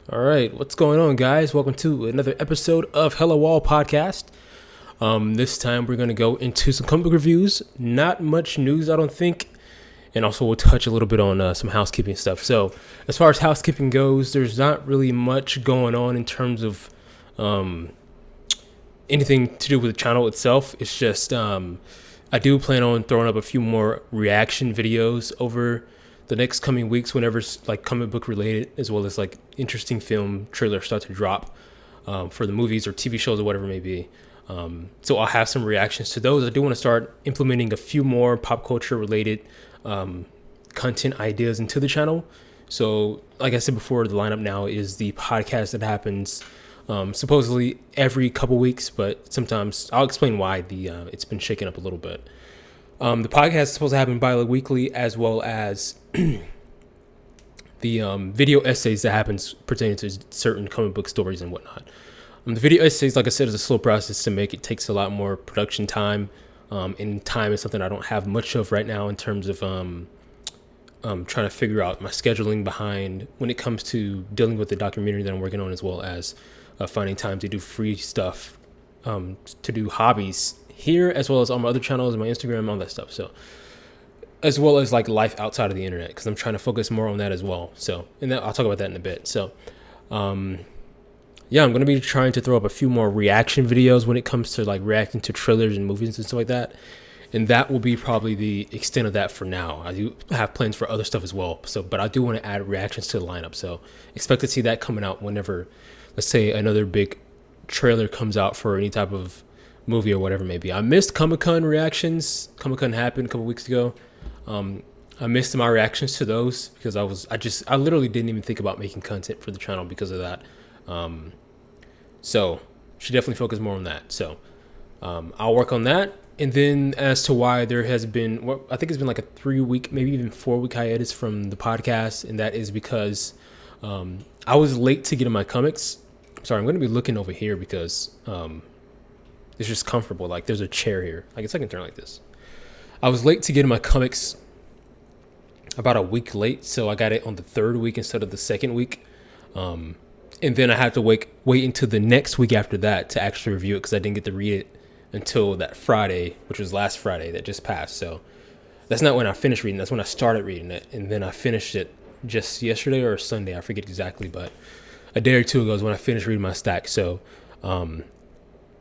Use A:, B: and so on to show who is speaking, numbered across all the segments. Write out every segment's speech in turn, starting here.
A: All right, what's going on, guys? Welcome to another episode of Hello Wall Podcast. This time we're going to go into some comic book reviews. Not much news, I don't think. And also we'll touch a little bit on some housekeeping stuff. So as far as housekeeping goes, there's not really much going on in terms of anything to do with the channel itself. It's just I do plan on throwing up a few more reaction videos over the next coming weeks whenever it's like comic book related, as well as like interesting film trailers start to drop for the movies or TV shows or whatever it may be. So I'll have some reactions to those. I do want to start implementing a few more pop culture related content ideas into the channel. So like I said before, the lineup now is the podcast that happens supposedly every couple weeks, but sometimes I'll explain why it's been shaken up a little bit. The podcast is supposed to happen bi-weekly, as well as the video essays that happens pertaining to certain comic book stories and whatnot. The video essays, like I said, is a slow process to make. It takes a lot more production time, and time is something I don't have much of right now in terms of trying to figure out my scheduling behind when it comes to dealing with the documentary that I'm working on, as well as finding time to do free stuff, to do hobbies here, as well as on my other channels, my Instagram, all that stuff. So, as well as like life outside of the internet, because I'm trying to focus more on that as well. So, and then I'll talk about that in a bit. So, yeah, I'm going to be trying to throw up a few more reaction videos when it comes to like reacting to trailers and movies and stuff like that. And that will be probably the extent of that for now. I do have plans for other stuff as well. So, but I do want to add reactions to the lineup. So expect to see that coming out whenever, let's say, another big trailer comes out for any type of movie or whatever it may be. I missed Comic-Con reactions. Comic-Con happened a couple weeks ago. I missed my reactions to those because I literally didn't even think about making content for the channel because of that. So should definitely focus more on that. So I'll work on that. And then as to why there has been, well, I think it's been like a 3-week, maybe even 4-week hiatus from the podcast. And that is because I was late to get in my comics. Sorry, I'm going to be looking over here because it's just comfortable. Like there's a chair here. I guess I can turn like this. I was late to get in my comics about a week late. So I got it on the 3rd week instead of the 2nd week. And then I had to wait until the next week after that to actually review it because I didn't get to read it until that Friday, which was last Friday that just passed. So that's not when I finished reading. That's when I started reading it. And then I finished it just yesterday or Sunday. I forget exactly, but a day or two ago is when I finished reading my stack. So,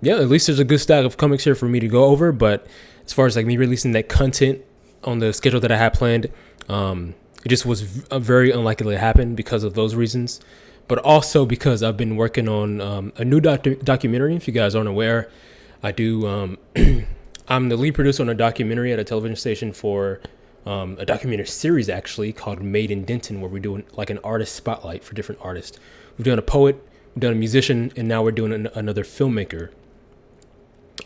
A: yeah, at least there's a good stack of comics here for me to go over. But as far as like me releasing that content on the schedule that I had planned, it just was very unlikely to happen because of those reasons. But also because I've been working on a new documentary. If you guys aren't aware, I do. I'm the lead producer on a documentary at a television station for a documentary series actually called Made in Denton, where we're doing like an artist spotlight for different artists. We've done a poet, we've done a musician, and now we're doing another filmmaker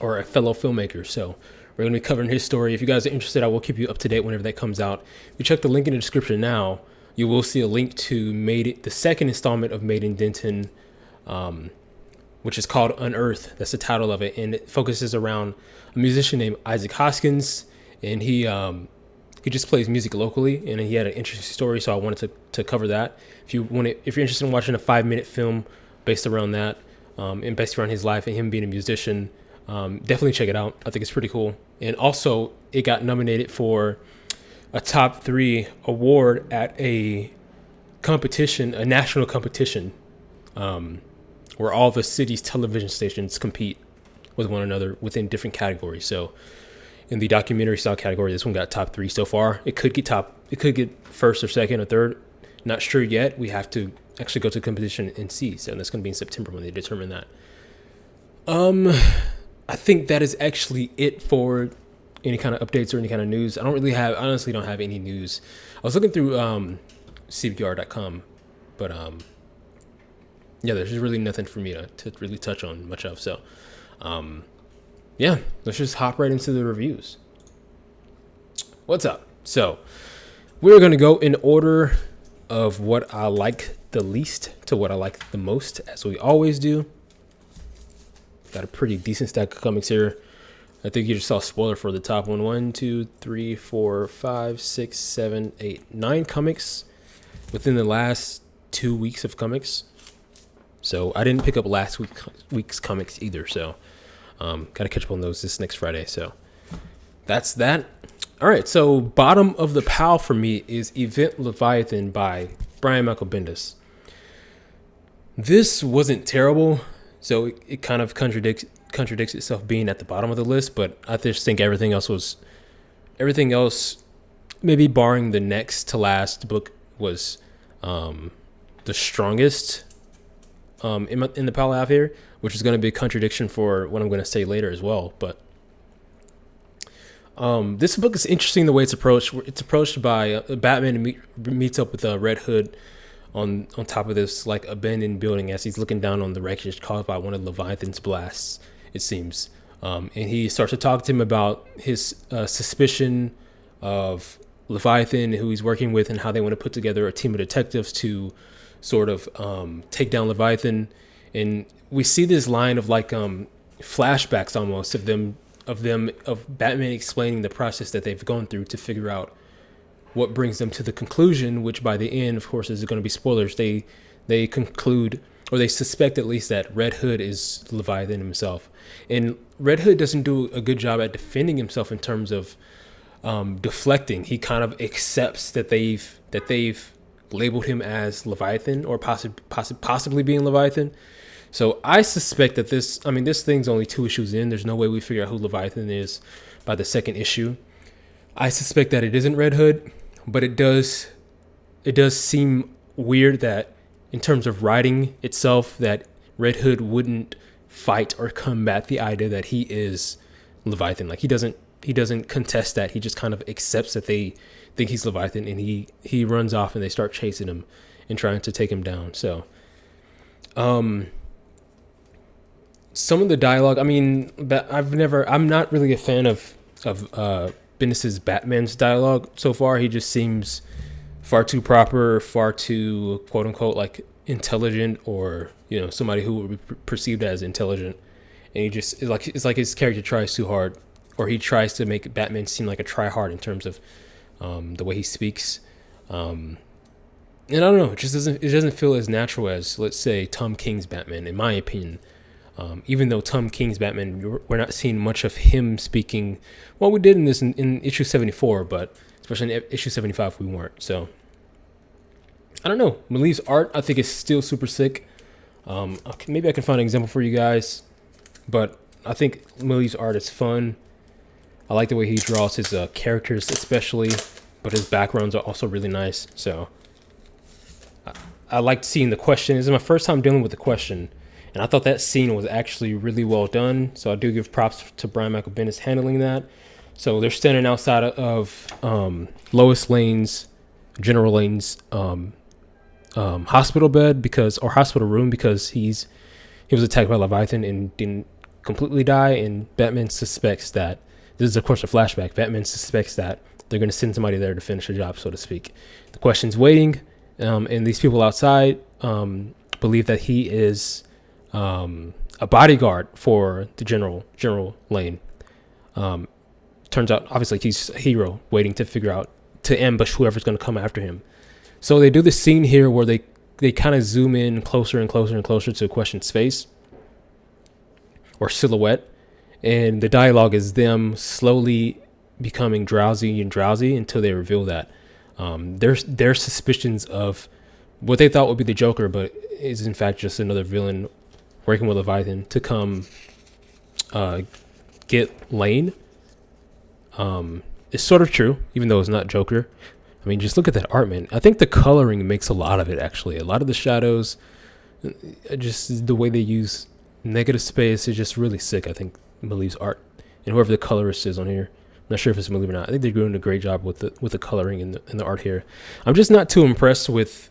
A: or a fellow filmmaker. So we're going to be covering his story. If you guys are interested, I will keep you up to date whenever that comes out. If you check the link in the description now, you will see a link to the second installment of Made in Denton, which is called Unearth. That's the title of it. And it focuses around a musician named Isaac Hoskins. And he just plays music locally. And he had an interesting story, so I wanted to cover that. If you're interested in watching a 5-minute film based around that, and based around his life and him being a musician, definitely check it out. I think it's pretty cool. And also, it got nominated for a top 3 award at a competition, a national competition, where all the city's television stations compete with one another within different categories. So in the documentary style category, this one got top 3 so far. It could get first or second or third. Not sure yet. We have to actually go to the competition and see. So that's going to be in September when they determine that. I think that is actually it for any kind of updates or any kind of news. I honestly don't have any news. I was looking through CBR.com, but yeah, there's just really nothing for me to really touch on much of. So yeah, let's just hop right into the reviews. What's up? So we're going to go in order of what I like the least to what I like the most, as we always do. Got a pretty decent stack of comics here. I think you just saw a spoiler for the top one. 1, 2, 3, 4, 5, 6, 7, 8, 9 comics within the last 2 weeks of comics. So I didn't pick up last week's comics either. So gotta catch up on those this next Friday. So that's that. All right. So bottom of the pile for me is Event Leviathan by Brian Michael Bendis. This wasn't terrible, so it kind of contradicts itself being at the bottom of the list. But I just think everything else, maybe barring the next to last book, was the strongest in the pile I have here, which is going to be a contradiction for what I'm going to say later as well. But this book is interesting the way it's approached. It's approached by Batman meets up with Red Hood on top of this like abandoned building as he's looking down on the wreckage caused by one of Leviathan's blasts, it seems. And he starts to talk to him about his suspicion of Leviathan, who he's working with, and how they want to put together a team of detectives to sort of take down Leviathan. And we see this line of like flashbacks almost of Batman explaining the process that they've gone through to figure out what brings them to the conclusion, which by the end, of course, is going to be spoilers. They conclude, or they suspect at least, that Red Hood is Leviathan himself. And Red Hood doesn't do a good job at defending himself in terms of deflecting. He kind of accepts that they've labeled him as Leviathan, or possibly being Leviathan. So I suspect that this thing's only 2 issues in. There's no way we figure out who Leviathan is by the 2nd issue. I suspect that it isn't Red Hood, but it does seem weird that in terms of writing itself, that Red Hood wouldn't fight or combat the idea that he is Leviathan. Like he doesn't contest that. He just kind of accepts that they think he's Leviathan, and he runs off and they start chasing him and trying to take him down. So some of the dialogue, I'm not really a fan of Bendis's Batman's dialogue so far. He just seems far too proper, far too quote unquote like intelligent, or somebody who would be perceived as intelligent. And he just it's like his character tries too hard, or he tries to make Batman seem like a try-hard in terms of the way he speaks. And I don't know, it doesn't feel as natural as, let's say, Tom King's Batman, in my opinion. Even though Tom King's Batman, we're not seeing much of him speaking. Well, we did in issue 74, but especially in issue 75, we weren't. So I don't know. Maliv's art, I think, is still super sick. Maybe I can find an example for you guys, but I think Maliv's art is fun. I like the way he draws his characters, especially, but his backgrounds are also really nice. So I liked seeing the Question. This is my first time dealing with the Question, and I thought that scene was actually really well done. So I do give props to Brian Michael Bendis handling that. So they're standing outside of Lois Lane's, General Lane's hospital bed hospital room, because he was attacked by Leviathan and didn't completely die. And Batman suspects that this is, of course, a flashback. Batman suspects that they're going to send somebody there to finish the job, so to speak. The Question's waiting, and these people outside believe that he is a bodyguard for the General Lane. Turns out, obviously, he's a hero waiting to ambush whoever's going to come after him. So they do this scene here where they kind of zoom in closer and closer and closer to Question's face or silhouette, and the dialogue is them slowly becoming drowsy until they reveal that their suspicions of what they thought would be the Joker, but is in fact just another villain working with Leviathan to come get Lane. It's sort of true, even though it's not Joker. I mean, just look at that art, man. I think the coloring makes a lot of it, actually. A lot of the shadows, just the way they use negative space is just really sick, I think, Maliv's art. And whoever the colorist is on here, I'm not sure if it's Maliv or not. I think they're doing a great job with the coloring and the art here. I'm just not too impressed with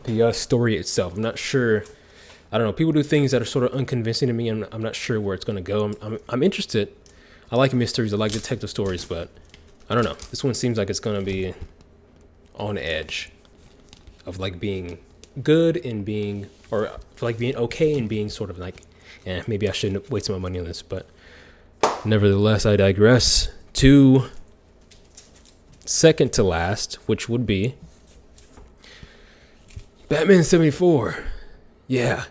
A: the story itself. I'm not sure. I don't know. People do things that are sort of unconvincing to me. I'm not sure where it's going to go. I'm interested. I like mysteries. I like detective stories, but I don't know. This one seems like it's going to be on edge of like being good and being, or like being okay and being sort of like, maybe I shouldn't waste my money on this, but nevertheless, I digress to second to last, which would be Batman 74. Yeah.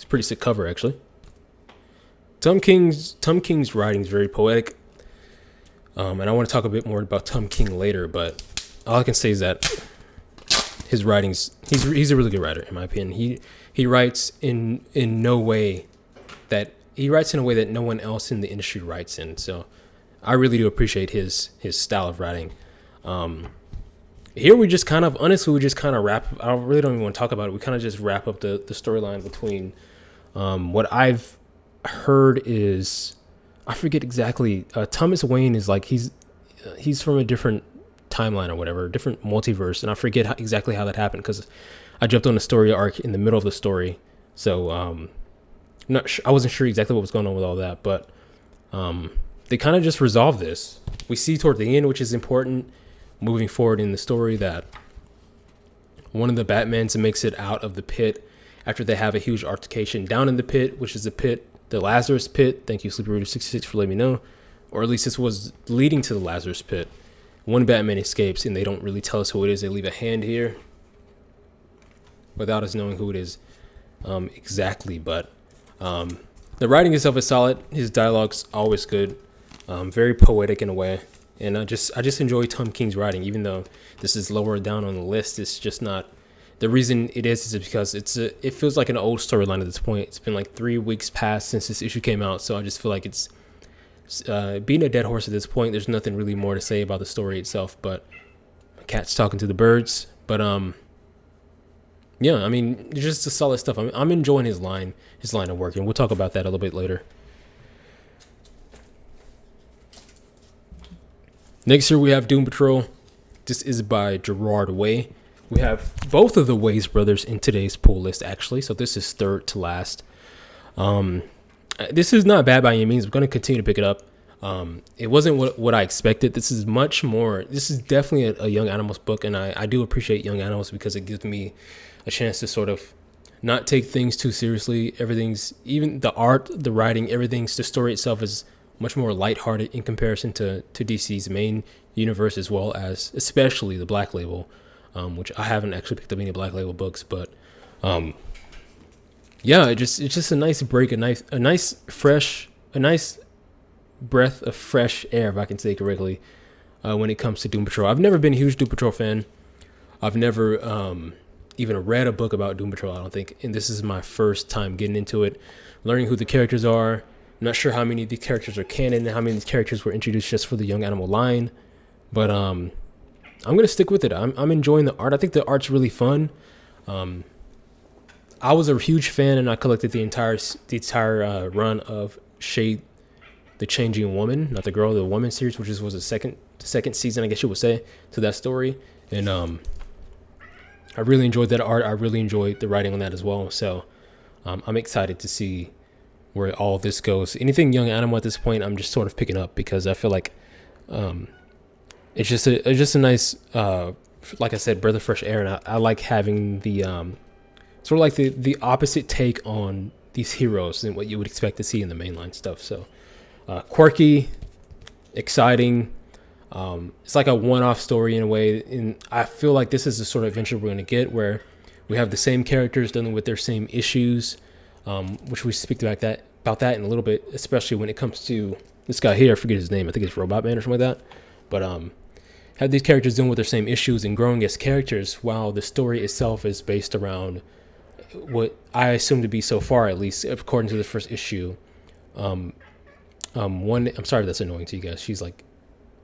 A: It's a pretty sick cover, actually. Tom King's writing is very poetic, and I want to talk a bit more about Tom King later. But all I can say is that his writings, he's a really good writer in my opinion. He writes in no way that he writes in a way that no one else in the industry writes in. So I really do appreciate his style of writing. Here we just kind of wrap. I really don't even want to talk about it. We kind of just wrap up the storyline between what I've heard is, I forget exactly. Thomas Wayne is like he's from a different timeline or whatever, different multiverse, and I forget exactly how that happened because I jumped on the story arc in the middle of the story, so not sure, I wasn't sure exactly what was going on with all that, but they kind of just resolved this. We see toward the end, which is important, moving forward in the story, that one of the Batmans makes it out of the pit after they have a huge altercation down in the pit, which is the Lazarus pit. Thank you, Sleepy Reader 66, for letting me know. Or at least this was leading to the Lazarus pit. One Batman escapes, and they don't really tell us who it is. They leave a hand here without us knowing who it is exactly. But the writing itself is solid. His dialogue's always good. Very poetic in a way. And I just enjoy Tom King's writing, even though this is lower down on the list. It's just not. The reason it is because it feels like an old storyline at this point. It's been like 3 weeks past since this issue came out, so I just feel like it's being a dead horse at this point. There's nothing really more to say about the story itself, but cat's talking to the birds. But yeah, I mean, it's just a solid stuff. I'm enjoying his line of work, and we'll talk about that a little bit later. Next here we have Doom Patrol. This is by Gerard Way. We have both of the Ways brothers in today's pull list, actually. So this is third to last. This is not bad by any means. I'm going to continue to pick it up. It wasn't what I expected. This is much more. This is definitely a Young Animals book, and I do appreciate Young Animals because it gives me a chance to sort of not take things too seriously. Everything's, even the art, the writing, everything's, the story itself is much more lighthearted in comparison to DC's main universe, as well as especially the Black Label, which I haven't actually picked up any Black Label books, but yeah, it's just a nice break, a nice breath of fresh air, if I can say it correctly, when it comes to Doom Patrol. I've never been a huge Doom Patrol fan. I've never even read a book about Doom Patrol, I don't think, and this is my first time getting into it, learning who the characters are. I'm not sure how many of these characters are canon and how many of these characters were introduced just for the Young Animal line, but I'm gonna stick with it. I'm enjoying the art. I think the art's really fun. I was a huge fan, and I collected the entire run of Shade, the Changing Woman, not the Girl, the Woman series, which was the second season, I guess you would say, to that story. And I really enjoyed that art. I really enjoyed the writing on that as well. So I'm excited to see where all this goes. Anything Young Animal at this point, I'm just sort of picking up because I feel like it's just a nice, like I said, breath of fresh air, and I like having the sort of like the opposite take on these heroes than what you would expect to see in the mainline stuff. So quirky, exciting. It's like a one-off story in a way, and I feel like this is the sort of adventure we're going to get where we have the same characters dealing with their same issues, which we speak about that in a little bit, especially when it comes to this guy here. I forget his name. I think it's Robot Man or something like that. But have these characters dealing with their same issues and growing as characters, while the story itself is based around what I assume to be, so far at least, according to the first issue, one. I'm sorry if that's annoying to you guys. She's like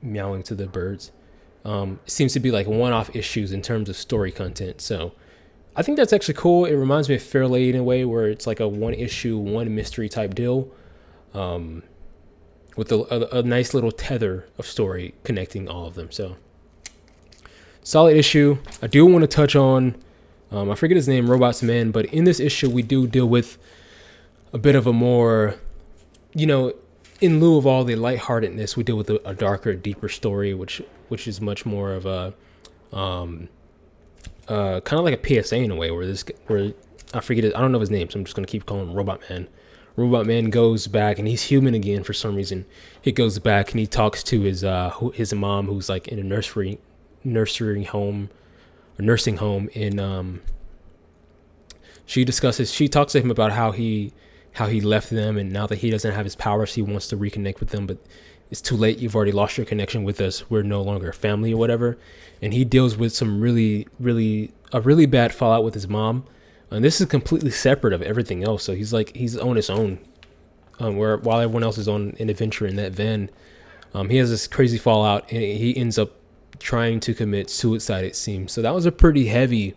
A: meowing to the birds. It seems to be like one-off issues in terms of story content. So I think that's actually cool. It reminds me of Fairlade in a way, where it's like a one issue, one mystery type deal, with a nice little tether of story connecting all of them. So solid issue. I do want to touch on, I forget his name, Robot's Man, but in this issue we do deal with a bit of a more, in lieu of all the lightheartedness, we deal with a darker, deeper story, which is much more of a kind of like a PSA in a way, where I forget it. I don't know his name, so I'm just gonna keep calling him Robot Man. Robot Man goes back, and he's human again for some reason. He goes back and he talks to his mom, who's like in a nursing home in She talks to him about how he left them, and now that he doesn't have his powers, he wants to reconnect with them, but it's too late. You've already lost your connection with us. We're no longer a family or whatever. And he deals with some really bad fallout with his mom. And this is completely separate of everything else. So he's on his own, where while everyone else is on an adventure in that van, he has this crazy fallout, and he ends up trying to commit suicide, it seems. So that was a pretty heavy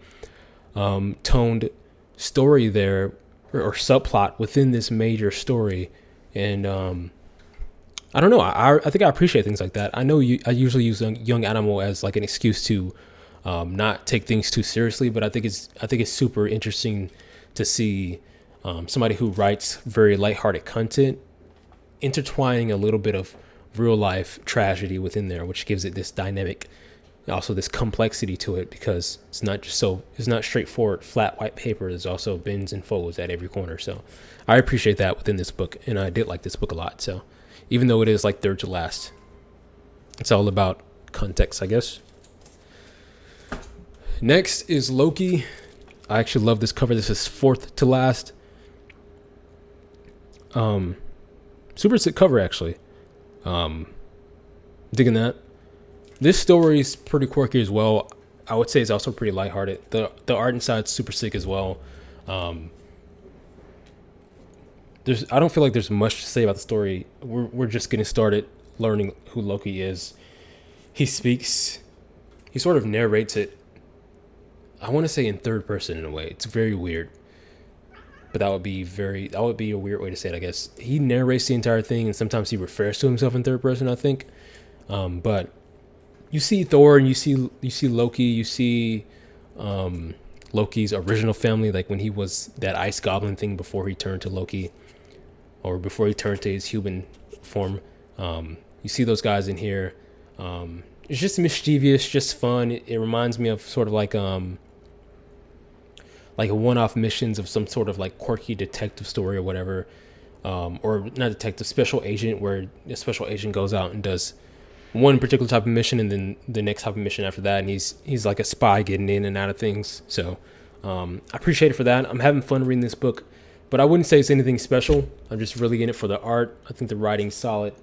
A: toned story there, or subplot within this major story. And I don't know. I think I appreciate things like that. I know I usually use Young Animal as like an excuse to not take things too seriously, but I think it's super interesting to see somebody who writes very lighthearted content intertwining a little bit of real life tragedy within there, which gives it this dynamic, also this complexity to it, because it's not straightforward flat white paper. There's also bends and folds at every corner. So I appreciate that within this book, and I did like this book a lot. So even though it is like third to last, it's all about context, I guess. Next is Loki. I actually love this cover. This is fourth to last. Super sick cover, actually. Digging that. This story is pretty quirky as well. I would say it's also pretty lighthearted. The art inside is super sick as well. I don't feel like there's much to say about the story. We're just getting started learning who Loki is. He speaks. He sort of narrates it. I want to say in third person in a way. It's very weird. But that would be a weird way to say it, I guess. He narrates the entire thing, and sometimes he refers to himself in third person, I think. But you see Thor, and you see Loki, you see Loki's original family, like when he was that ice goblin thing before he turned to Loki, or before he turned to his human form. You see those guys in here. It's just mischievous, just fun. It reminds me of sort of like a one-off missions of some sort of like quirky detective story or whatever, or not detective, special agent, where a special agent goes out and does one particular type of mission, and then the next type of mission after that, and he's like a spy getting in and out of things. So I appreciate it for that. I'm having fun reading this book, but I wouldn't say it's anything special. I'm just really in it for the art. I think the writing's solid.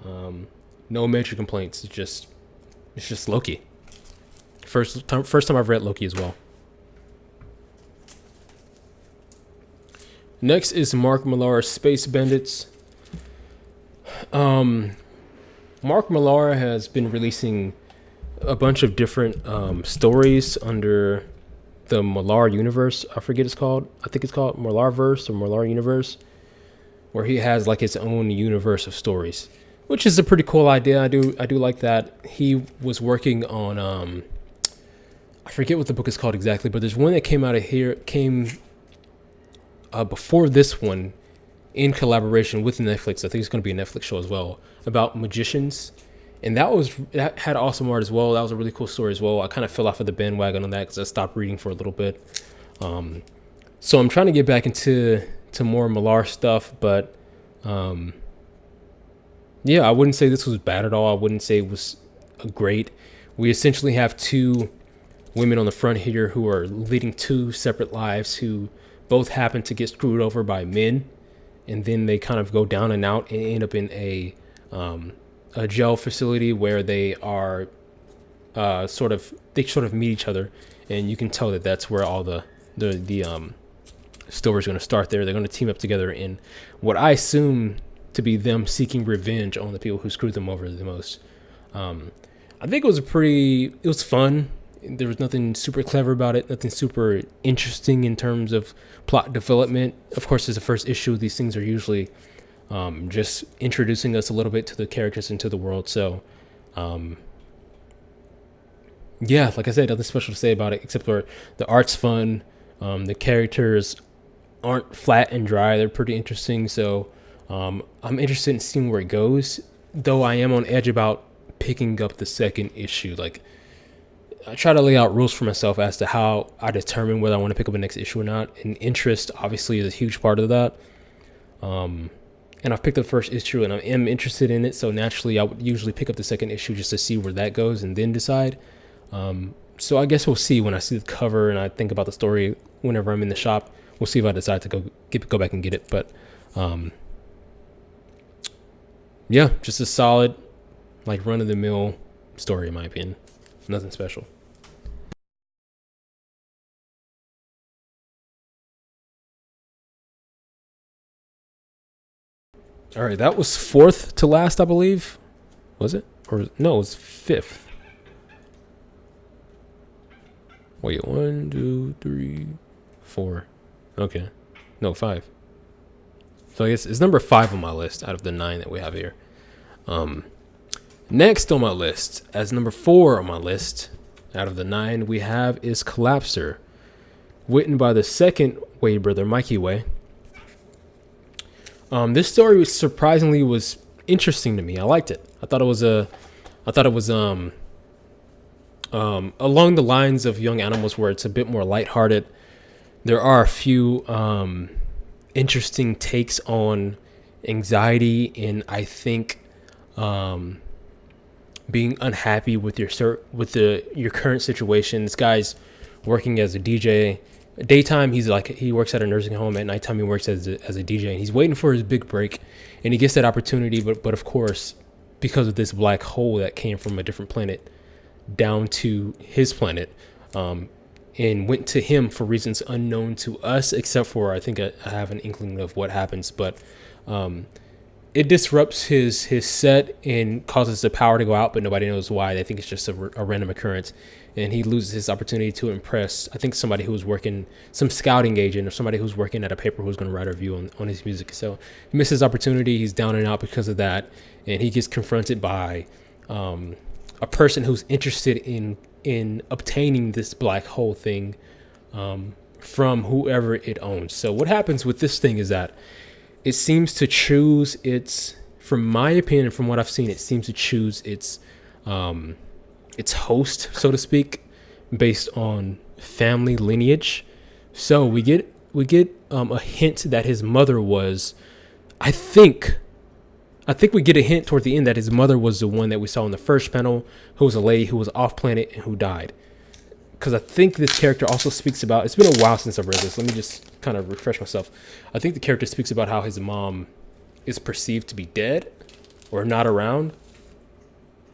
A: No major complaints. It's just Loki. First time I've read Loki as well. Next is Mark Millar's Space Bandits. Mark Millar has been releasing a bunch of different stories under the Millar universe. I forget it's called. I think it's called Millarverse or Millar Universe, where he has like his own universe of stories, which is a pretty cool idea. I do like that. He was working on I forget what the book is called exactly, but there's one that came out of here before this one, in collaboration with Netflix. I think it's going to be a Netflix show as well, about magicians, and that had awesome art as well. That was a really cool story as well. I kind of fell off of the bandwagon on that because I stopped reading for a little bit. So I'm trying to get back into more Millar stuff, but yeah, I wouldn't say this was bad at all. I wouldn't say it was great. We essentially have two women on the front here who are leading two separate lives, who both happen to get screwed over by men, and then they kind of go down and out and end up in a jail facility where they are sort of meet each other, and you can tell that that's where all the story's going to start. They're going to team up together in what I assume to be them seeking revenge on the people who screwed them over the most. I think it was fun. There was nothing super clever about it, nothing super interesting in terms of plot development. Of course, as the first issue, these things are usually just introducing us a little bit to the characters and to the world. So, yeah, like I said, nothing special to say about it, except for the art's fun. The characters aren't flat and dry. They're pretty interesting. So I'm interested in seeing where it goes, though I am on edge about picking up the second issue. Like, I try to lay out rules for myself as to how I determine whether I want to pick up a next issue or not. And interest, obviously, is a huge part of that. And I've picked up the first issue, and I am interested in it. So naturally, I would usually pick up the second issue just to see where that goes and then decide. So I guess we'll see when I see the cover and I think about the story, whenever I'm in the shop. We'll see if I decide to go back and get it. But yeah, just a solid, like, run of the mill story in my opinion. Nothing special. All right, that was fourth to last, I believe. Was it? Or no, it was fifth. Wait, 1, 2, 3, 4. Okay. No, 5. So I guess it's number 5 on my list out of the 9 that we have here. Next on my list, as number 4 on my list out of the 9 we have, is Collapser, written by the second Way brother, Mikey Way. This story was surprisingly interesting to me. I liked it. I thought it was along the lines of Young Animals, where it's a bit more lighthearted. There are a few interesting takes on anxiety, and I think being unhappy with your current situation. This guy's working as a DJ. Daytime, he works at a nursing home. At nighttime, he works as a DJ, and he's waiting for his big break, and he gets that opportunity. But of course, because of this black hole that came from a different planet down to his planet, and went to him for reasons unknown to us, except for, I think I have an inkling of what happens, but it disrupts his set and causes the power to go out, but nobody knows why. They think it's just a random occurrence, and he loses his opportunity to impress, I think, somebody who's working, some scouting agent or somebody who's working at a paper who's going to write a review on his music. So he misses his opportunity. He's down and out because of that, and he gets confronted by a person who's interested in obtaining this black hole thing from whoever it owns. So what happens with this thing is that it seems to choose from my opinion, from what I've seen, it seems to choose its host, so to speak, based on family lineage. So we get a hint that his mother was, I think we get a hint toward the end that his mother was the one that we saw in the first panel, who was a lady who was off planet and who died. Because I think this character also speaks about, it's been a while since I've read this. Let me just kind of refresh myself. I think the character speaks about how his mom is perceived to be dead or not around.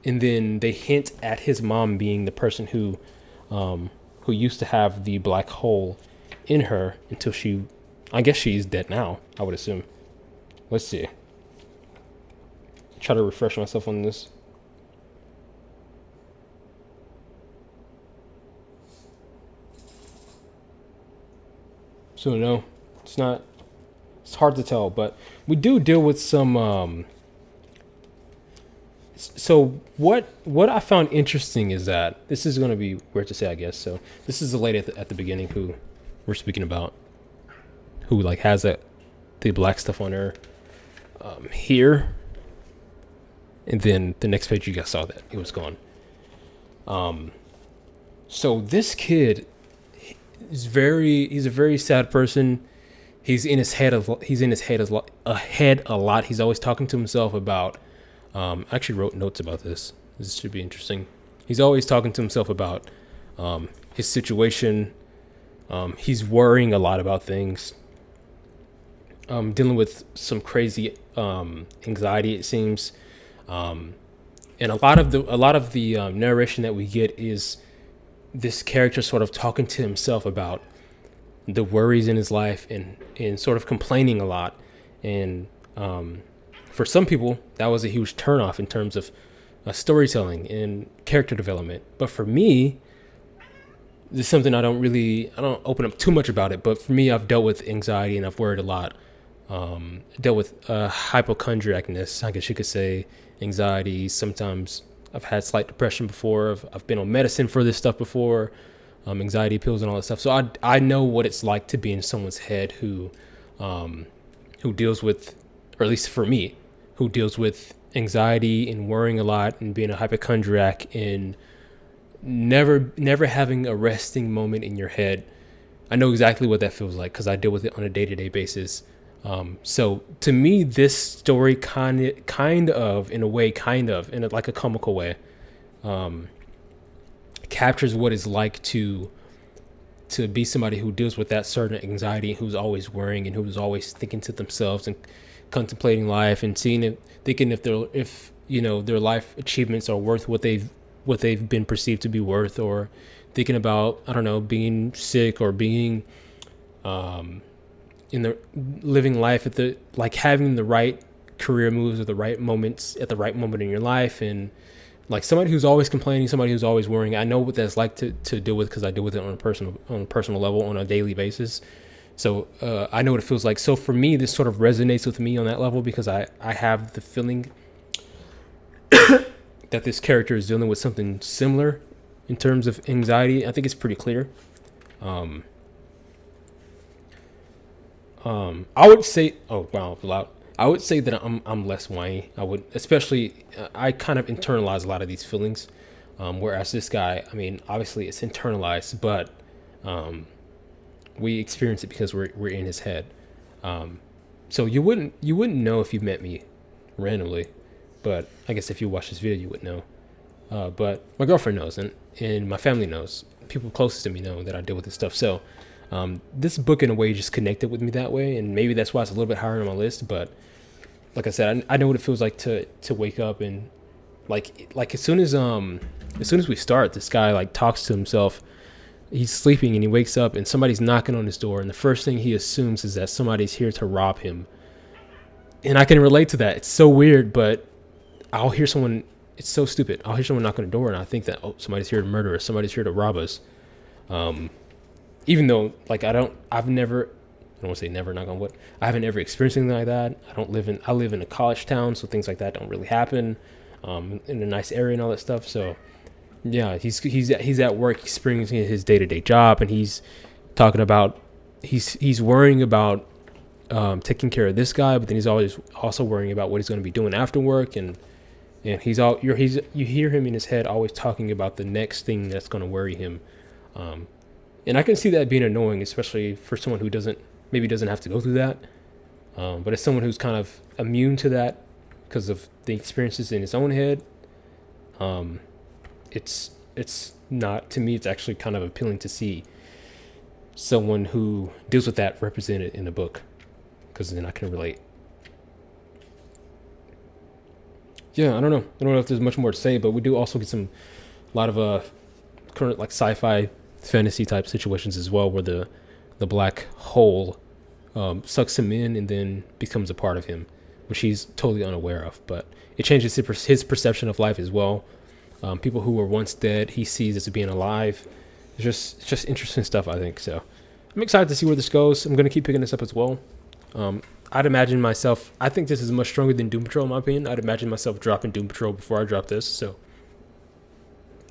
A: And then they hint at his mom being the person who used to have the black hole in her until I guess she's dead now, I would assume. Let's see. Try to refresh myself on this. So no, it's hard to tell, but we do deal with some so what I found interesting is that this is going to be weird to say, I guess. So this is the lady at the beginning who we're speaking about, who like has the black stuff on her here, and then the next page you guys saw that it was gone. So this kid he's a very sad person. He's in his head a lot. He's always talking to himself about I actually wrote notes about this. This should be interesting. He's always talking to himself about his situation. He's worrying a lot about things. Dealing with some crazy anxiety, it seems. And a lot of the narration that we get is this character sort of talking to himself about the worries in his life and sort of complaining a lot. And for some people, that was a huge turnoff in terms of storytelling and character development. But for me, this is something I don't open up too much about it. But for me, I've dealt with anxiety and I've worried a lot. Dealt with hypochondriacness, I guess you could say, anxiety. Sometimes I've had slight depression before. I've been on medicine for this stuff before, anxiety pills and all that stuff. So I know what it's like to be in someone's head who deals with, or at least for me, who deals with anxiety and worrying a lot and being a hypochondriac and never having a resting moment in your head. I know exactly what that feels like because I deal with it on a day-to-day basis. So to me, this story kind of in like a comical way, captures what it's like to to be somebody who deals with that certain anxiety, who's always worrying and who's always thinking to themselves and contemplating life and thinking if their life achievements are worth what they've been perceived to be worth, or thinking about, I don't know, being sick or being in the living life having the right career moves at the right moments at the right moment in your life. And like somebody who's always complaining, somebody who's always worrying, I know what that's like to deal with, because I deal with it on a personal level on a daily basis. So I know what it feels like. So for me, this sort of resonates with me on that level, because I have the feeling that this character is dealing with something similar in terms of anxiety. I think it's pretty clear. I would say, oh wow, loud. I would say that I'm less whiny. I would, especially, I kind of internalize a lot of these feelings, whereas this guy, I mean, obviously it's internalized, but we experience it because we're in his head. So you wouldn't know if you met me randomly, but I guess if you watch this video, you would know. But my girlfriend knows, and my family knows. People closest to me know that I deal with this stuff. So this book, in a way, just connected with me that way, and maybe that's why it's a little bit higher on my list. But like I said, I know what it feels like to wake up and like as soon as we start, this guy like talks to himself. He's sleeping and he wakes up and somebody's knocking on his door, and the first thing he assumes is that somebody's here to rob him. And I can relate to that. It's so weird, but I'll hear someone. It's so stupid. I'll hear someone knock on the door and I think that, oh, somebody's here to murder us. Somebody's here to rob us. Even though, like, I don't want to say never, knock on wood. I haven't ever experienced anything like that. I live in a college town, so things like that don't really happen, in a nice area and all that stuff. So yeah, he's at work experiencing his day-to-day job, and he's talking about, he's worrying about, taking care of this guy, but then he's always also worrying about what he's going to be doing after work. And you hear him in his head always talking about the next thing that's going to worry him. And I can see that being annoying, especially for someone who doesn't have to go through that. But as someone who's kind of immune to that because of the experiences in his own head, it's not, to me, it's actually kind of appealing to see someone who deals with that represented in the book, because then I can relate. Yeah, I don't know if there's much more to say, but we do also get a lot of current like sci-fi fantasy type situations as well, where the black hole sucks him in and then becomes a part of him, which he's totally unaware of. But it changes his perception of life as well. People who were once dead, he sees as being alive. It's just interesting stuff, I think. So I'm excited to see where this goes. I'm going to keep picking this up as well. I'd imagine myself, I think this is much stronger than Doom Patrol in my opinion. I'd imagine myself dropping Doom Patrol before I drop this. So,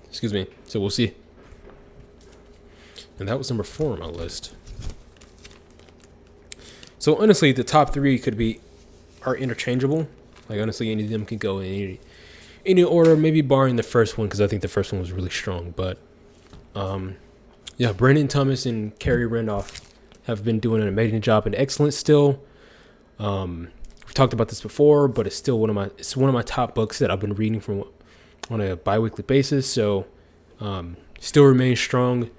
A: excuse me. So we'll see. And that was number 4 on my list. So honestly, the top 3 are interchangeable. Like honestly, any of them can go in any order, maybe barring the first one, because I think the first one was really strong. But yeah, Brandon Thomas and Carrie Randolph have been doing an amazing job and excellent still. We've talked about this before, but it's still one of my top books that I've been reading from on a bi-weekly basis. So still remains strong.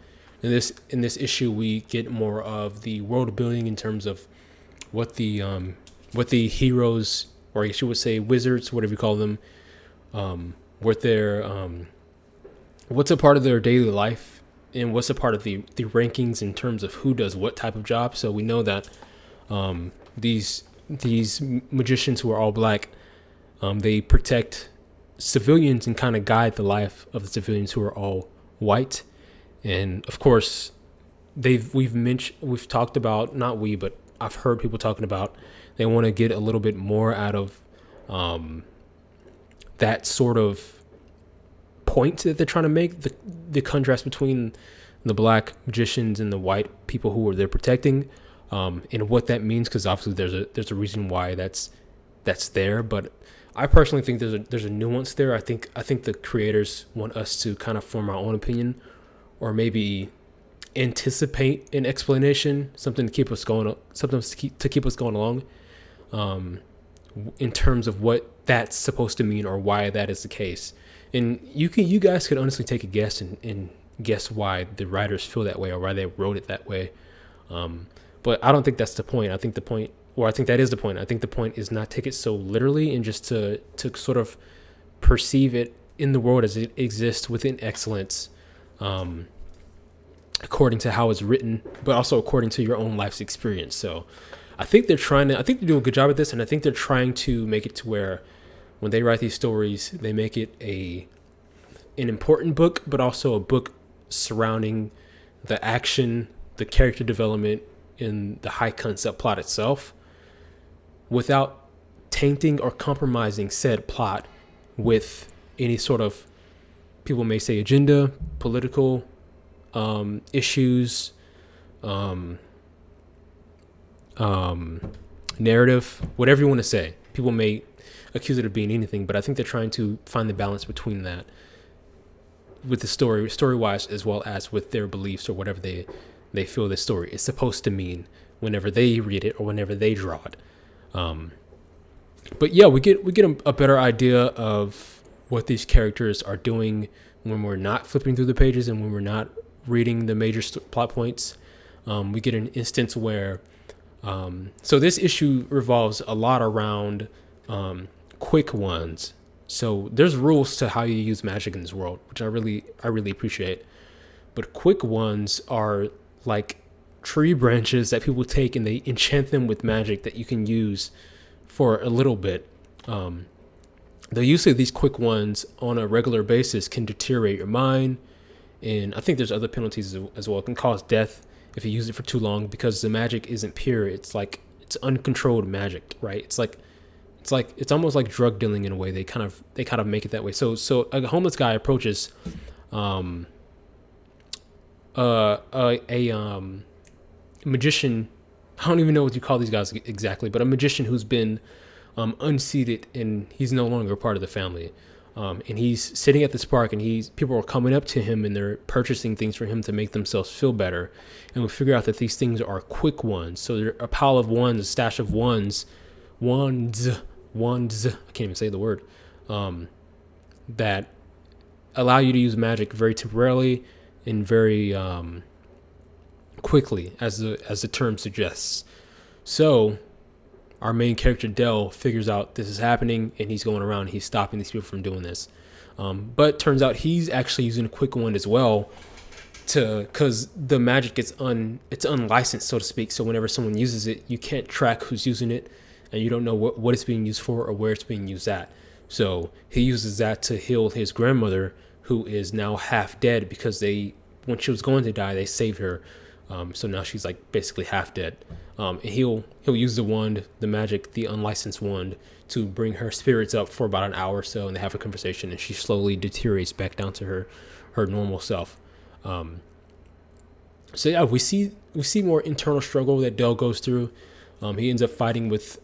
A: In this issue, we get more of the world building in terms of what the heroes, or I guess you would say wizards, whatever you call them, what's a part of their daily life, and what's a part of the rankings in terms of who does what type of job. So we know that these magicians who are all black, they protect civilians and kind of guide the life of the civilians who are all white. And of course, we've talked about, not we, but I've heard people talking about, they want to get a little bit more out of that sort of point that they're trying to make, the contrast between the black magicians and the white people who are they're protecting, and what that means, because obviously there's a reason why that's there. But I personally think there's a nuance there. I think the creators want us to kind of form our own opinion, or maybe anticipate an explanation, something to keep us going, to keep us going along, in terms of what that's supposed to mean or why that is the case. And you guys could honestly take a guess and guess why the writers feel that way or why they wrote it that way. But I don't think that's the point. I think that is the point. I think the point is not take it so literally and just to sort of perceive it in the world as it exists within excellence, according to how it's written, but also according to your own life's experience. So I think they're doing a good job at this, and I think they're trying to make it to where when they write these stories, they make it an important book, but also a book surrounding the action, the character development, and the high concept plot itself, without tainting or compromising said plot with any sort of, people may say, agenda, political issues, narrative, whatever you want to say. People may accuse it of being anything, but I think they're trying to find the balance between that with the story-wise, as well as with their beliefs or whatever they feel the story is supposed to mean whenever they read it or whenever they draw it. But yeah, we get a better idea of what these characters are doing when we're not flipping through the pages and when we're not reading the major plot points. We get an instance where, so this issue revolves a lot around quick ones. So there's rules to how you use magic in this world, which I really appreciate. But quick ones are like tree branches that people take and they enchant them with magic that you can use for a little bit. The use of these quick ones on a regular basis can deteriorate your mind, and I think there's other penalties as well. It can cause death if you use it for too long, because the magic isn't pure. It's like, it's uncontrolled magic, right? It's almost like drug dealing in a way. They kind of make it that way. So a homeless guy approaches a magician. I don't even know what you call these guys exactly, but a magician who's been unseated and he's no longer a part of the family. And he's sitting at this park, and people are coming up to him and they're purchasing things for him to make themselves feel better. And we figure out that these things are quick ones. So they're a pile of ones, a stash of wands, I can't even say the word, that allow you to use magic very temporarily and very quickly, as the term suggests. So our main character, Dell, figures out this is happening, and he's going around, he's stopping these people from doing this. But turns out he's actually using a quick one as well, because the magic it's unlicensed, so to speak. So whenever someone uses it, you can't track who's using it, and you don't know what it's being used for or where it's being used at. So he uses that to heal his grandmother, who is now half dead, because when she was going to die, they saved her. So now she's like basically half dead. And he'll use the wand, the magic, the unlicensed wand, to bring her spirits up for about an hour or so, and they have a conversation, and she slowly deteriorates back down to her normal self. So yeah, we see more internal struggle that Dell goes through. He ends up fighting with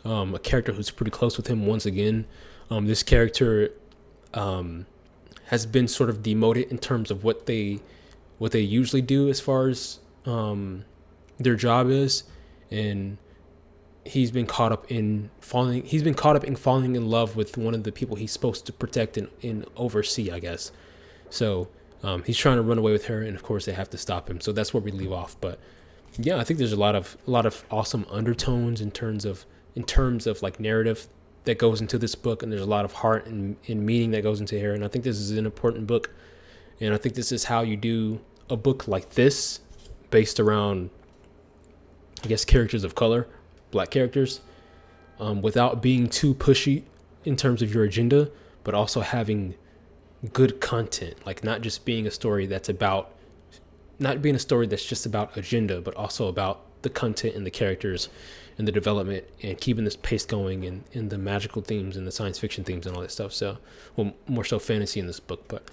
A: a character who's pretty close with him once again. This character has been sort of demoted in terms of what they usually do as far as their job is, and he's been caught up in falling in love with one of the people he's supposed to protect and oversee, I guess. So he's trying to run away with her, and of course they have to stop him. So that's where we leave off. But yeah, I think there's a lot of awesome undertones in terms of like narrative that goes into this book, and there's a lot of heart and meaning that goes into here. And I think this is an important book, and I think this is how you do a book like this, based around, I guess, characters of color, black characters, without being too pushy in terms of your agenda, but also having good content, like not being a story that's just about agenda, but also about the content and the characters and the development, and keeping this pace going, and the magical themes and the science fiction themes and all that stuff. So, well, more so fantasy in this book, but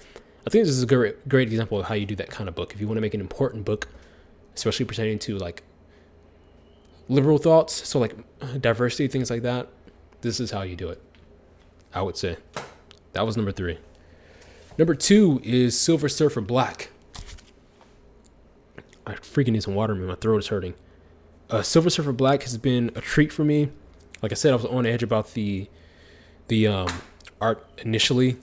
A: I think this is a great example of how you do that kind of book. If you want to make an important book, especially pertaining to like liberal thoughts, so like diversity, things like that, this is how you do it, I would say. That was number 3. Number 2 is Silver Surfer Black. I freaking need some water, man. My throat is hurting. Silver Surfer Black has been a treat for me. Like I said, I was on edge about the art initially,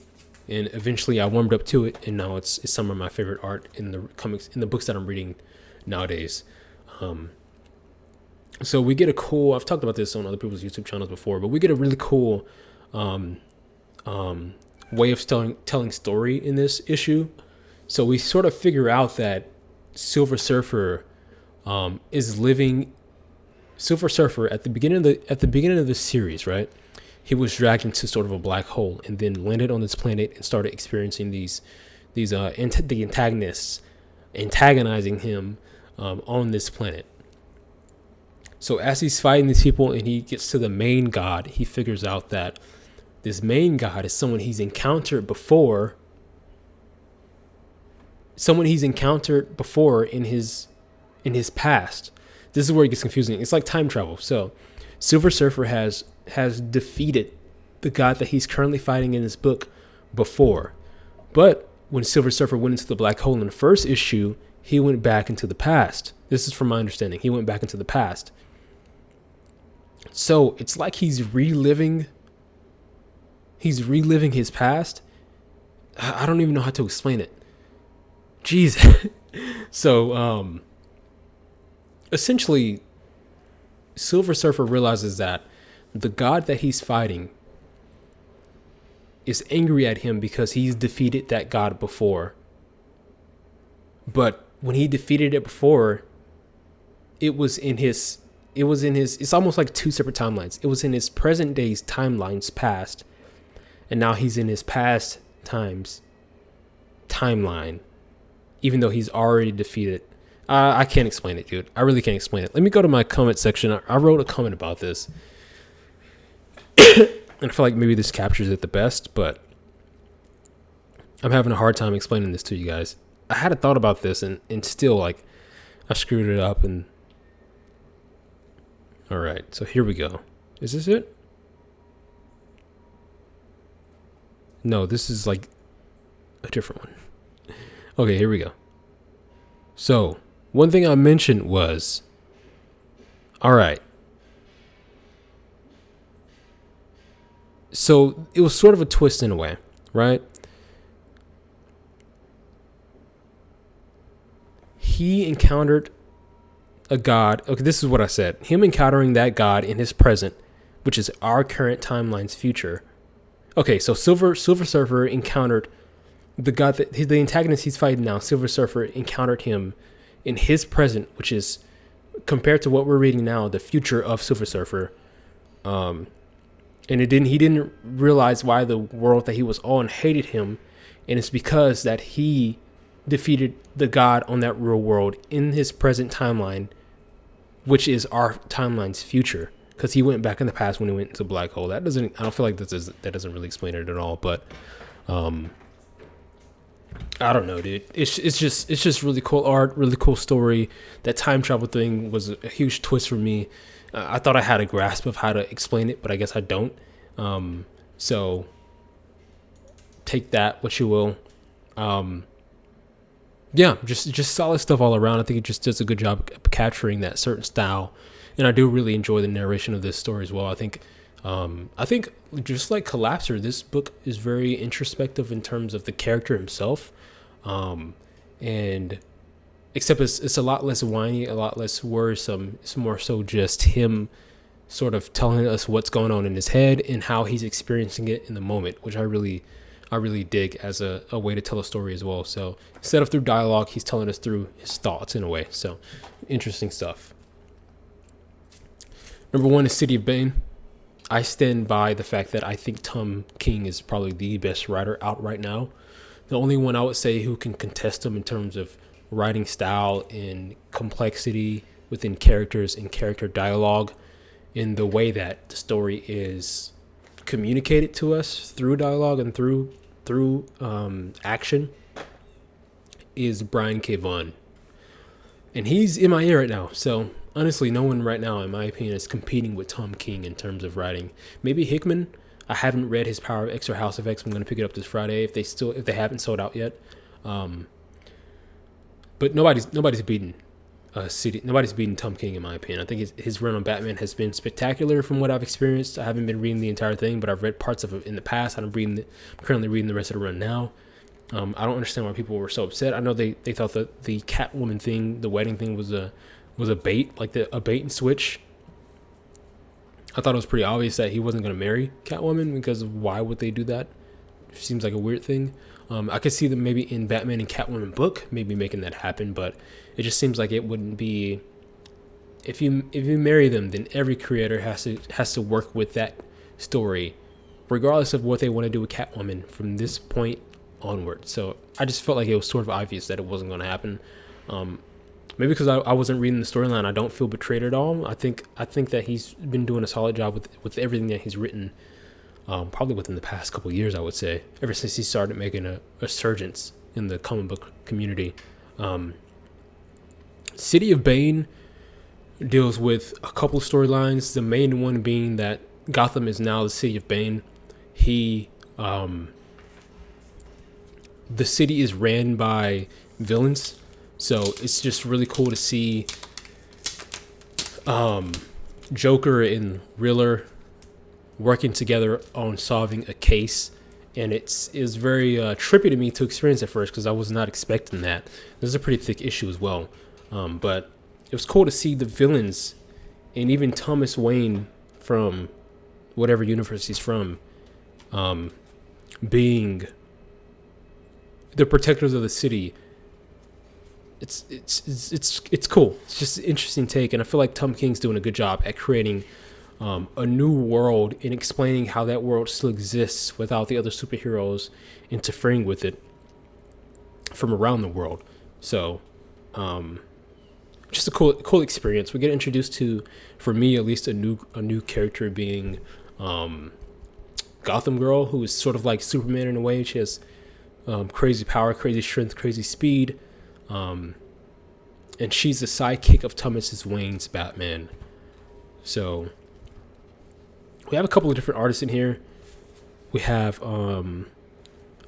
A: and eventually I warmed up to it, and now it's some of my favorite art in the comics, in the books that I'm reading nowadays. So we get a cool, I've talked about this on other people's YouTube channels before, but we get a really cool um, way of telling story in this issue. So we sort of figure out that Silver Surfer is living. Silver Surfer at the beginning of the series, right? He was dragged into sort of a black hole and then landed on this planet and started experiencing the antagonists antagonizing him on this planet. So as he's fighting these people and he gets to the main god, he figures out that this main god is someone he's encountered before. Someone he's encountered before in his past. This is where it gets confusing. It's like time travel. So Silver Surfer has defeated the god that he's currently fighting in this book before. But when Silver Surfer went into the black hole in the first issue, he went back into the past. This is from my understanding. He went back into the past. So it's like he's reliving his past. I don't even know how to explain it. Jeez. So essentially, Silver Surfer realizes that the god that he's fighting is angry at him because he's defeated that god before. But when he defeated it before, it's almost like two separate timelines. It was in his present day's timelines past, and now he's in his past times timeline, even though he's already defeated. I can't explain it, dude. I really can't explain it. Let me go to my comment section. I wrote a comment about this. And I feel like maybe this captures it the best, but I'm having a hard time explaining this to you guys. I had a thought about this and still, like, I screwed it up. And all right, so here we go. Is this it? No, this is like a different one. Okay, here we go. So one thing I mentioned was, all right, so it was sort of a twist in a way, right? He encountered a god. Okay, this is what I said. Him encountering that god in his present, which is our current timeline's future. Okay, so Silver Surfer encountered the god that the antagonist he's fighting now. Silver Surfer encountered him in his present, which is, compared to what we're reading now, the future of Silver Surfer. And he didn't realize why the world that he was on hated him, and it's because that he defeated the god on that real world in his present timeline, which is our timeline's future, because he went back in the past when he went into a black hole. I don't feel like that doesn't really explain it at all, but I don't know, dude. It's just really cool art, really cool story. That time travel thing was a huge twist for me. I thought I had a grasp of how to explain it, but I guess I don't. So take that what you will. Yeah, just solid stuff all around. I think it just does a good job of capturing that certain style, and I do really enjoy the narration of this story as well. I think just like Collapser, this book is very introspective in terms of the character himself, and except it's a lot less whiny, a lot less worrisome. It's more so just him sort of telling us what's going on in his head and how he's experiencing it in the moment, which I really dig as a way to tell a story as well. So instead of through dialogue, he's telling us through his thoughts in a way. So interesting stuff. Number 1 is City of Bane. I stand by the fact that I think Tom King is probably the best writer out right now. The only one I would say who can contest him in terms of writing style and complexity within characters and character dialogue, in the way that the story is communicated to us through dialogue and through action, is Brian K. Vaughan. And he's in my ear right now. So honestly, no one right now, in my opinion, is competing with Tom King in terms of writing. Maybe Hickman. I haven't read his Power of X or House of X. I'm going to pick it up this Friday if they haven't sold out yet. But nobody's beaten City. Nobody's beaten Tom King in my opinion. I think his run on Batman has been spectacular from what I've experienced. I haven't been reading the entire thing, but I've read parts of it in the past. I'm currently reading the rest of the run now. I don't understand why people were so upset. I know they thought that the Catwoman thing, the wedding thing, was a bait, like a bait and switch. I thought it was pretty obvious that he wasn't going to marry Catwoman, because why would they do that? It seems like a weird thing. I could see them maybe in Batman and Catwoman book, maybe making that happen, but it just seems like it wouldn't be. If you marry them, then every creator has to work with that story, regardless of what they want to do with Catwoman from this point onward. So I just felt like it was sort of obvious that it wasn't going to happen. Maybe because I wasn't reading the storyline, I don't feel betrayed at all. I think that he's been doing a solid job with everything that he's written. Probably within the past couple of years, I would say, ever since he started making a resurgence in the comic book community. City of Bane deals with a couple of storylines. The main one being that Gotham is now the City of Bane. The city is ran by villains, so it's just really cool to see Joker and Riddler working together on solving a case, and it was very trippy to me to experience at first, because I was not expecting that. This is a pretty thick issue as well, but it was cool to see the villains, and even Thomas Wayne from whatever universe he's from, being the protectors of the city. It's cool. It's just an interesting take, and I feel like Tom King's doing a good job at creating a new world and explaining how that world still exists without the other superheroes interfering with it from around the world. So, just a cool experience. We get introduced to, for me at least, a new character being Gotham Girl, who is sort of like Superman in a way. She has crazy power, crazy strength, crazy speed, and she's the sidekick of Thomas Wayne's Batman. So we have a couple of different artists in here. We have, I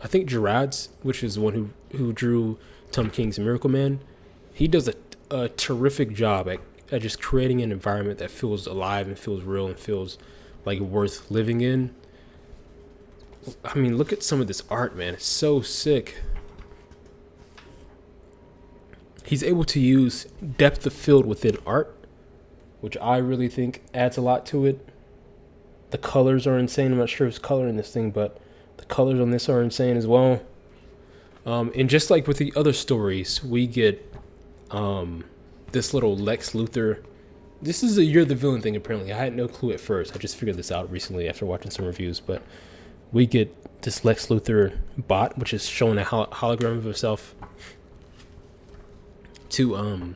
A: think Gerard's, which is the one who drew Tom King's Miracle Man. He does a terrific job at just creating an environment that feels alive and feels real and feels like worth living in. I mean, look at some of this art, man. It's so sick. He's able to use depth of field within art, which I really think adds a lot to it. The colors are insane. I'm not sure who's coloring this thing, but the colors on this are insane as well. And just like with the other stories, we get this little Lex Luthor. This is a You're the Villain thing, apparently. I had no clue at first. I just figured this out recently after watching some reviews. But we get this Lex Luthor bot, which is showing a hologram of himself to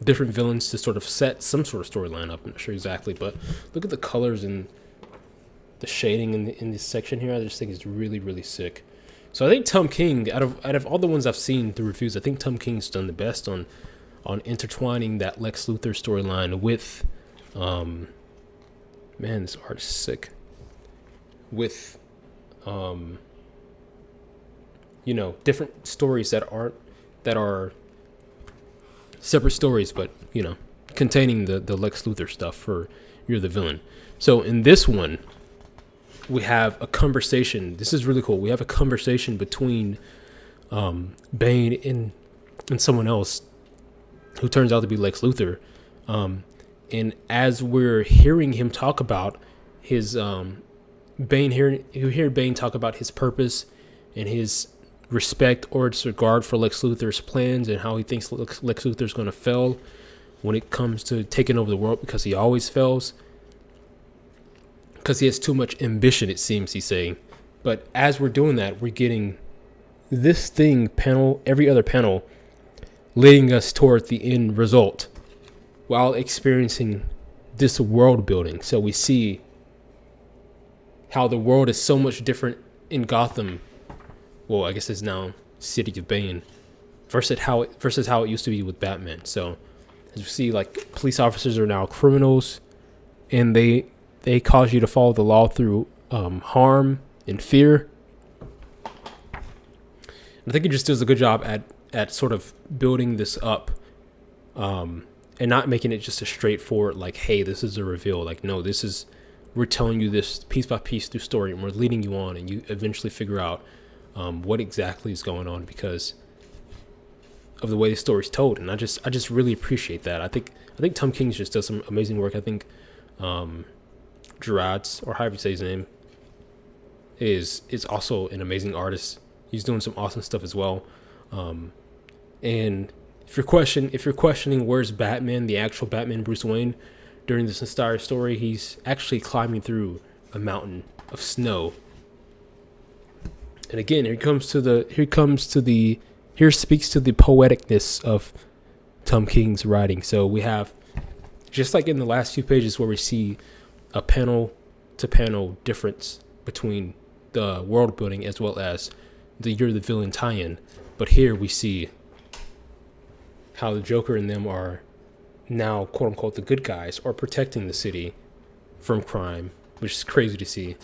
A: different villains to sort of set some sort of storyline up. I'm not sure exactly, but look at the colors and the shading in this section here. I just think it's really, really sick. So I think Tom King, out of all the ones I've seen through reviews, I think Tom King's done the best on intertwining that Lex Luthor storyline with, man, this art is sick. With, different stories that are separate stories, but containing the Lex Luthor stuff for You're the Villain. So in this one, we have a conversation. This is really cool. We have a conversation between Bane and someone else who turns out to be Lex Luthor. And as we're hearing him talk about his you hear Bane talk about his purpose and his respect or disregard for Lex Luthor's plans and how he thinks Lex Luthor's going to fail when it comes to taking over the world, because he always fails. Because he has too much ambition, it seems he's saying. But as we're doing that, we're getting this thing panel, every other panel, leading us toward the end result while experiencing this world building. So we see how the world is so much different in Gotham. Well, I guess it's now City of Bane versus how it used to be with Batman. So as you see, like, police officers are now criminals, and they cause you to follow the law through harm and fear. And I think he just does a good job at sort of building this up and not making it just a straightforward like, hey, this is a reveal. Like, no, we're telling you this piece by piece through story, and we're leading you on, and you eventually figure out what exactly is going on because of the way the story's told. And I just really appreciate that. I think Tom King just does some amazing work. I think Gerard's, or however you say his name, is also an amazing artist. He's doing some awesome stuff as well. And if you're questioning where's Batman, the actual Batman, Bruce Wayne, during this entire story, he's actually climbing through a mountain of snow. And again, here speaks to the poeticness of Tom King's writing. So we have, just like in the last few pages where we see a panel to panel difference between the world building as well as the You're the Villain tie-in, but here we see how the Joker and them are now quote unquote the good guys, or protecting the city from crime, which is crazy to see.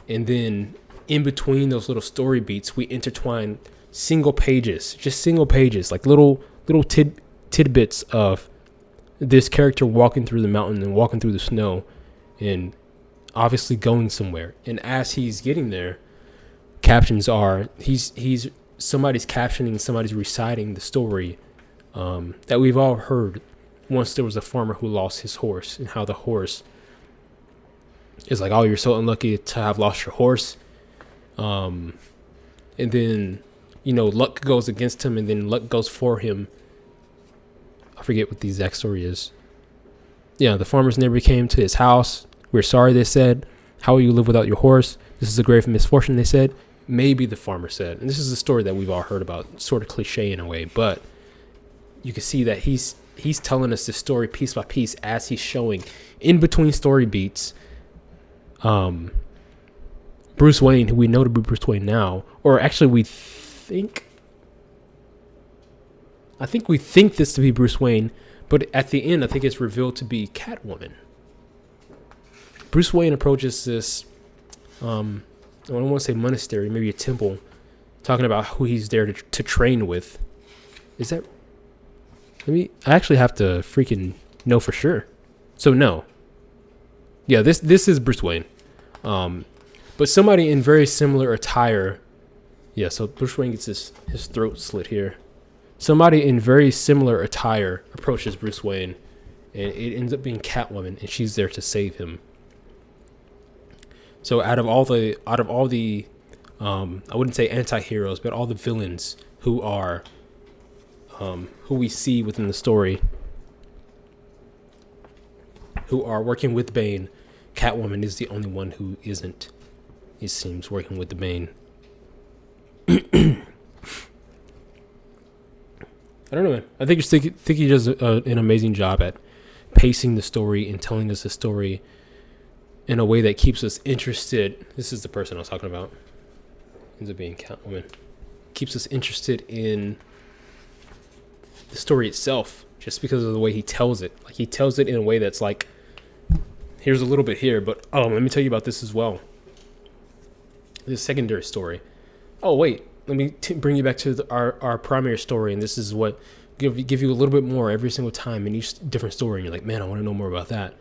A: And then in between those little story beats, we intertwine single pages, like little tidbits of this character walking through the mountain and walking through the snow and obviously going somewhere. And as he's getting there, captions are somebody's captioning, somebody's reciting the story that we've all heard. Once there was a farmer who lost his horse, and how the horse is like, oh, you're so unlucky to have lost your horse. And then, luck goes against him, and then luck goes for him. I forget what the exact story is. Yeah, the farmers never came to his house. We're sorry, they said. How will you live without your horse? This is a grave misfortune, they said. Maybe the farmer said. And this is a story that we've all heard about, sort of cliche in a way, but you can see that he's telling us this story piece by piece as he's showing in between story beats Bruce Wayne, who we know to be Bruce Wayne now, or actually I think we think this to be Bruce Wayne, but at the end I think it's revealed to be Catwoman. Bruce Wayne approaches this I don't want to say monastery, maybe a temple, talking about who he's there to train with. Is that, I actually have to freaking know for sure. So no. Yeah, this is Bruce Wayne. But somebody in very similar attire. Yeah, so Bruce Wayne gets his throat slit here. Somebody in very similar attire approaches Bruce Wayne, and it ends up being Catwoman, and she's there to save him. So out of all the I wouldn't say anti-heroes, but all the villains who are who we see within the story, who are working with Bane, Catwoman is the only one who isn't, it seems, working with the Bane. I don't know, man. I think he does an amazing job at pacing the story and telling us the story in a way that keeps us interested. This is the person I was talking about. Ends up being Catwoman. Keeps us interested in the story itself, just because of the way he tells it. Like, he tells it in a way that's like, here's a little bit here, but let me tell you about this as well. This secondary story. Oh wait, let me bring you back to our primary story, and this is what give you a little bit more every single time in each different story. And you're like, man, I want to know more about that,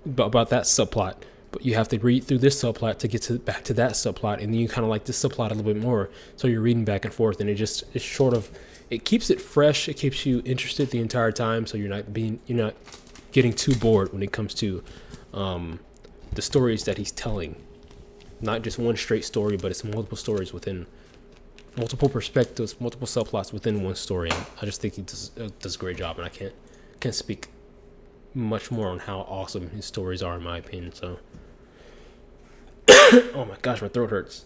A: about that subplot. But you have to read through this subplot to get back to that subplot, and then you kind of like this subplot a little bit more. So you're reading back and forth, and it keeps it fresh. It keeps you interested the entire time, so you're not getting too bored when it comes to the stories that he's telling. Not just one straight story, but it's multiple stories within multiple perspectives, multiple subplots within one story. And I just think he does a great job, and I can't speak much more on how awesome his stories are, in my opinion. So, oh my gosh, my throat hurts.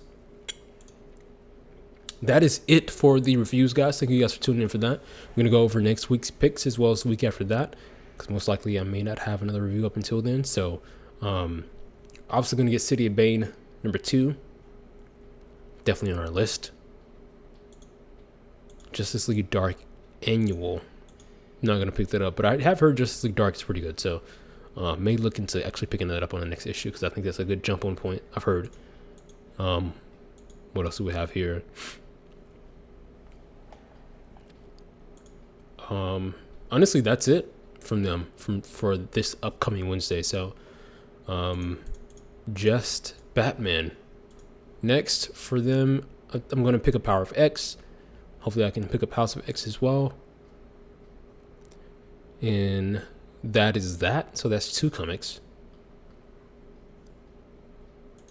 A: That is it for the reviews, guys. Thank you guys for tuning in for that. I'm going to go over next week's picks as well as the week after that, because most likely I may not have another review up until then. So, obviously going to get City of Bane number 2. Definitely on our list. Justice League Dark Annual. Not going to pick that up, but I have heard Justice League Dark is pretty good. So, may look into actually picking that up on the next issue, because I think that's a good jump on point. I've heard. What else do we have here? honestly, that's it from them for this upcoming Wednesday. So, just Batman. Next for them, I'm going to pick up Power of X. Hopefully I can pick up House of X as well. And that is that. So that's 2 comics.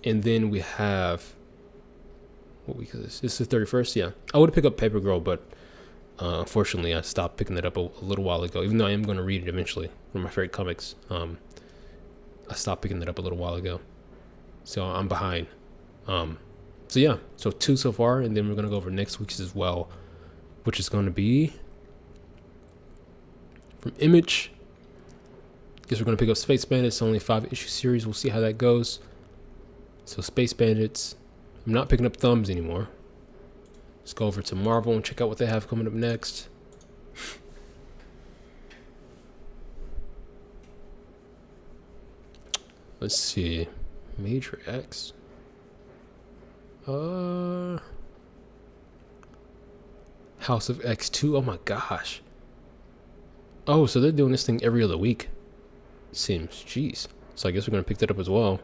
A: And then we have, what week is this? This is the 31st. Yeah, I would pick up Paper Girl, but unfortunately I stopped picking that up a little while ago, even though I am going to read it eventually. One of my favorite comics. I stopped picking that up a little while ago, so I'm behind. So yeah, so 2 so far, and then we're going to go over next week's as well, which is going to be from Image. Guess we're going to pick up Space Bandits, only a 5-issue series. We'll see how that goes. So Space Bandits. I'm not picking up Thumbs anymore. Let's go over to Marvel and check out what they have coming up next. Let's see. Major X. House of X2. Oh my gosh. Oh, so they're doing this thing every other week. Seems. Jeez. So I guess we're going to pick that up as well.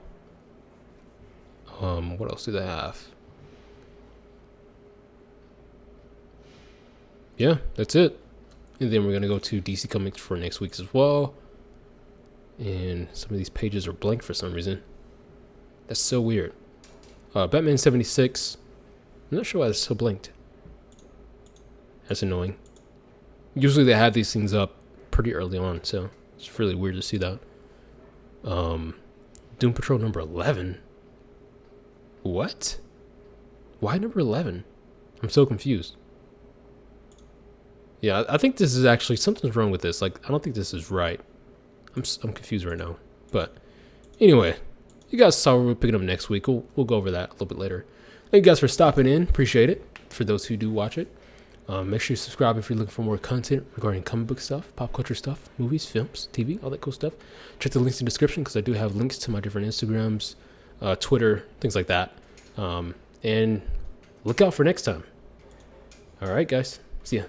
A: What else do they have? Yeah, that's it. And then we're going to go to DC Comics for next week's as well. And some of these pages are blank for some reason. That's so weird. Batman 76. I'm not sure why it's so blanked. That's annoying. Usually they have these things up pretty early on, so it's really weird to see that. Doom Patrol number 11. What? Why number 11? I'm so confused. Yeah, I think this is actually, something's wrong with this. Like, I don't think this is right. I'm confused right now. But anyway, you guys saw we're picking up next week. We'll go over that a little bit later. Thank you guys for stopping in. Appreciate it. For those who do watch it. Make sure you subscribe if you're looking for more content regarding comic book stuff, pop culture stuff, movies, films, TV, all that cool stuff. Check the links in the description because I do have links to my different Instagrams, Twitter, things like that. And look out for next time. All right, guys. See ya.